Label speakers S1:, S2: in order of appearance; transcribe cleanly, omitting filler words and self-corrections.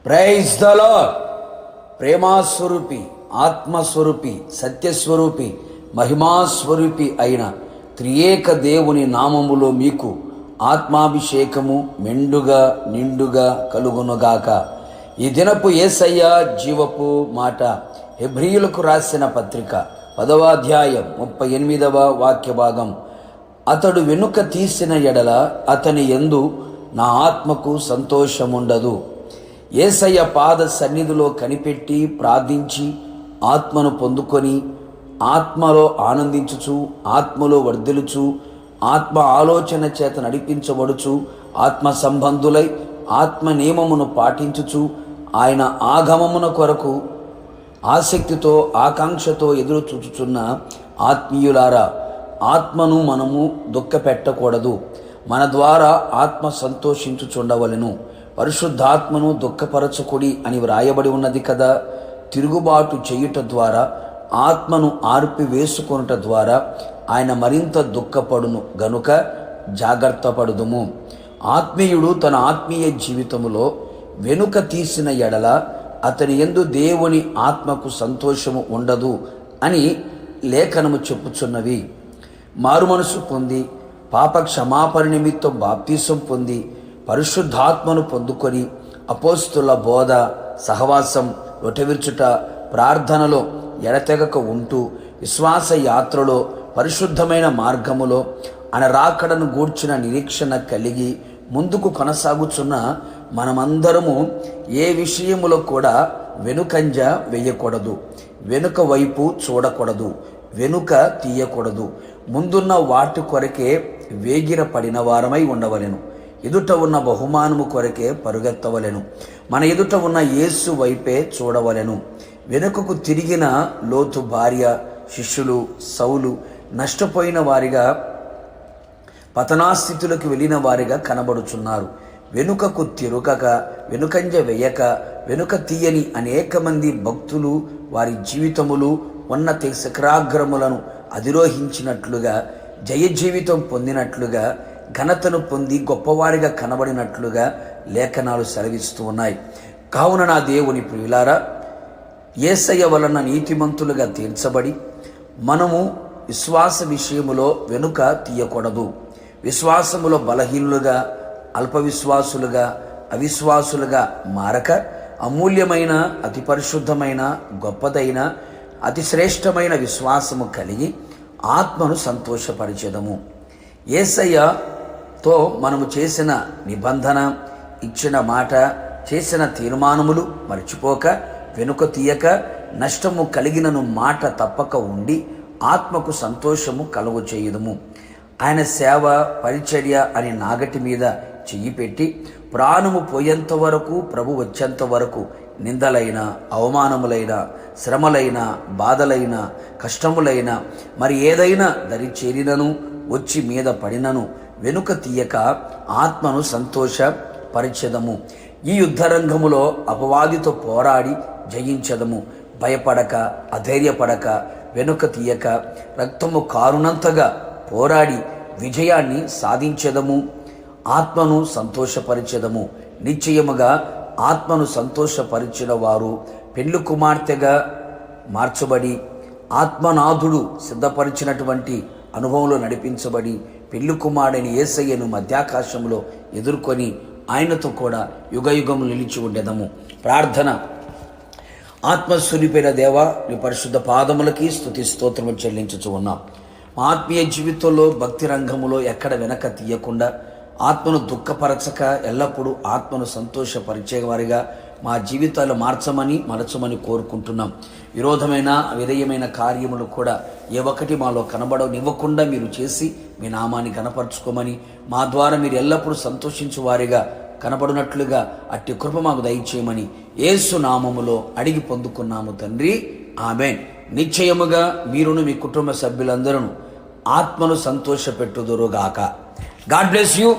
S1: Praise the lord. ప్రేమాస్వరూపి, ఆత్మస్వరూపి, సత్యస్వరూపి, మహిమాస్వరూపి అయిన త్రియేక దేవుని నామములో మీకు ఆత్మాభిషేకము మెండుగా నిండుగా కలుగునుగాక. ఈ దినపు యేసయ్య జీవపు మాట హెబ్రీయులకు రాసిన పత్రిక 10వ అధ్యాయం 38వ వాక్య భాగం. అతడు వెనుక తీసిన ఎడల అతని యందు నా ఆత్మకు సంతోషముండదు. యేసయ్య పాద సన్నిధిలో కనిపెట్టి ప్రార్థించి ఆత్మను పొందుకొని ఆత్మలో ఆనందించుచు, ఆత్మలో వర్ధిల్లుచు, ఆత్మ ఆలోచన చేత నడిపించబడుచు, ఆత్మ సంబంధులై ఆత్మ నియమమును పాటించుచు, ఆయన ఆగమమున కొరకు ఆసక్తితో ఆకాంక్షతో ఎదురు చూచుచున్న ఆత్మీయులారా, ఆత్మను మనము దుఃఖపెట్టకూడదు. మన ద్వారా ఆత్మ సంతోషించుచుండవలెను. పరిశుద్ధాత్మను దుఃఖపరచకుడి అని వ్రాయబడి ఉన్నది కదా. తిరుగుబాటు చేయుట ద్వారా, ఆత్మను ఆర్పివేసుకొనుట ద్వారా ఆయన మరింత దుఃఖపడును గనుక జాగ్రత్త పడుదుము. ఆత్మీయుడు తన ఆత్మీయ జీవితములో వెనుక తీసిన ఎడల అతని యందు దేవుని ఆత్మకు సంతోషము ఉండదు అని లేఖనము చెప్పుచున్నవి. మారుమనసు పొంది పాప క్షమాపణ నిమిత్తం బాప్తీసం పొంది పరిశుద్ధాత్మను పొందుకొని అపోస్తుల బోధ, సహవాసం, రొటెవిర్చుట, ప్రార్థనలో ఎడతెగక ఉంటూ విశ్వాస యాత్రలో పరిశుద్ధమైన మార్గములో ఆయన రాకడను గూర్చిన నిరీక్షణ కలిగి ముందుకు కొనసాగుచున్న మనమందరము ఏ విషయములో కూడా వెనుకంజ వేయకూడదు, వెనుక వైపు చూడకూడదు, వెనుక తీయకూడదు. ముందున్న వాటి కొరకే వేగిర పడిన వారమై ఉండవలెను. ఎదుట ఉన్న బహుమానము కొరకే పరుగెత్తవలెను. మన ఎదుట ఉన్న యేసు వైపే చూడవలెను. వెనుకకు తిరిగిన లోతు భార్య, శిష్యులు, సౌలు నష్టపోయిన వారిగా, పతనాస్థితులకు వెళ్ళిన వారిగా కనబడుచున్నారు. వెనుకకు తిరుగక, వెనుకంజ వేయక, వెనుక తీయని అనేక మంది భక్తులు వారి జీవితములు ఉన్నత శిఖరాగ్రములను అధిరోహించినట్లుగా, జయ జీవితం పొందినట్లుగా, ఘనతను పొంది గొప్పవారిగా కనబడినట్లుగా లేఖనాలు సెలవిస్తూ ఉన్నాయి. కావున నా దేవుని ప్రియులారా, యేసయ్య వలన నీతిమంతులుగా తీర్చబడి మనము విశ్వాస విషయములో వెనుక తీయకూడదు. విశ్వాసములో బలహీనులుగా, అల్ప విశ్వాసులుగా, అవిశ్వాసులుగా మారక అమూల్యమైన, అతి పరిశుద్ధమైన, గొప్పదైన, అతి శ్రేష్టమైన విశ్వాసము కలిగి ఆత్మను సంతోషపరిచెదము. యేసయ్యతో మనము చేసిన నిబంధన, ఇచ్చిన మాట, చేసిన తీర్మానములు మర్చిపోక, వెనుక తీయక, నష్టము కలిగినను మాట తప్పక ఉండి ఆత్మకు సంతోషము కలుగు చేయుదుము. ఆయన సేవ, పరిచర్య అని నాగటి మీద చెయ్యి పెట్టి ప్రాణము పోయేంత వరకు, ప్రభు వచ్చేంత వరకు నిందలైన, అవమానములైన, శ్రమలైన, బాధలైన, కష్టములైన, మరి ఏదైనా దరి చేరినను, వచ్చి మీద పడినను వెనుక తీయక ఆత్మను సంతోషపరిచెదము. ఈ యుద్ధరంగములో అపవాదితో పోరాడి జయించదము. భయపడక, అధైర్యపడక, వెనుక తీయక, రక్తము కారునంతగా పోరాడి విజయాన్ని సాధించెదము. ఆత్మను సంతోషపరిచెదము. నిశ్చయముగా ఆత్మను సంతోషపరిచిన వారు పెండ్లి కుమార్తెగా మార్చబడి, ఆత్మనాథుడు సిద్ధపరిచినటువంటి అనుభవంలో నడిపించబడి, పెళ్లి కుమారుడైన యేసయ్యను మధ్యాకాశంలో ఎదుర్కొని ఆయనతో కూడా యుగయుగములు నిలిచి ఉండేదము. ప్రార్థన. ఆత్మస్వరూపైన దేవా, నీ పరిశుద్ధ పాదములకి స్తుతి స్తోత్రము చెల్లించుచు ఉన్నాం. మా ఆత్మీయ జీవితంలో, భక్తి రంగములో ఎక్కడ వెనక తీయకుండా, ఆత్మను దుఃఖపరచక, ఎల్లప్పుడూ ఆత్మను సంతోషపరిచేవారిగా మా జీవితాలు మలచమని కోరుకుంటున్నాం. విరోధమైన, విధేయమైన కార్యములు కూడా ఏ ఒక్కటి మాలో కనబడనివ్వకుండా మీరు చేసి మీ నామాన్ని కనపరుచుకోమని, మా ద్వారా మీరు ఎల్లప్పుడూ సంతోషించు వారిగా కనబడినట్లుగా అట్టి కృప మాకు దయచేయమని యేసు నామములో అడిగి పొందుకున్నాము తండ్రి, ఆమేన్. నిశ్చయముగా మీరును మీ కుటుంబ సభ్యులందరూ ఆత్మను సంతోషపెట్టుదురుగాక. God bless you.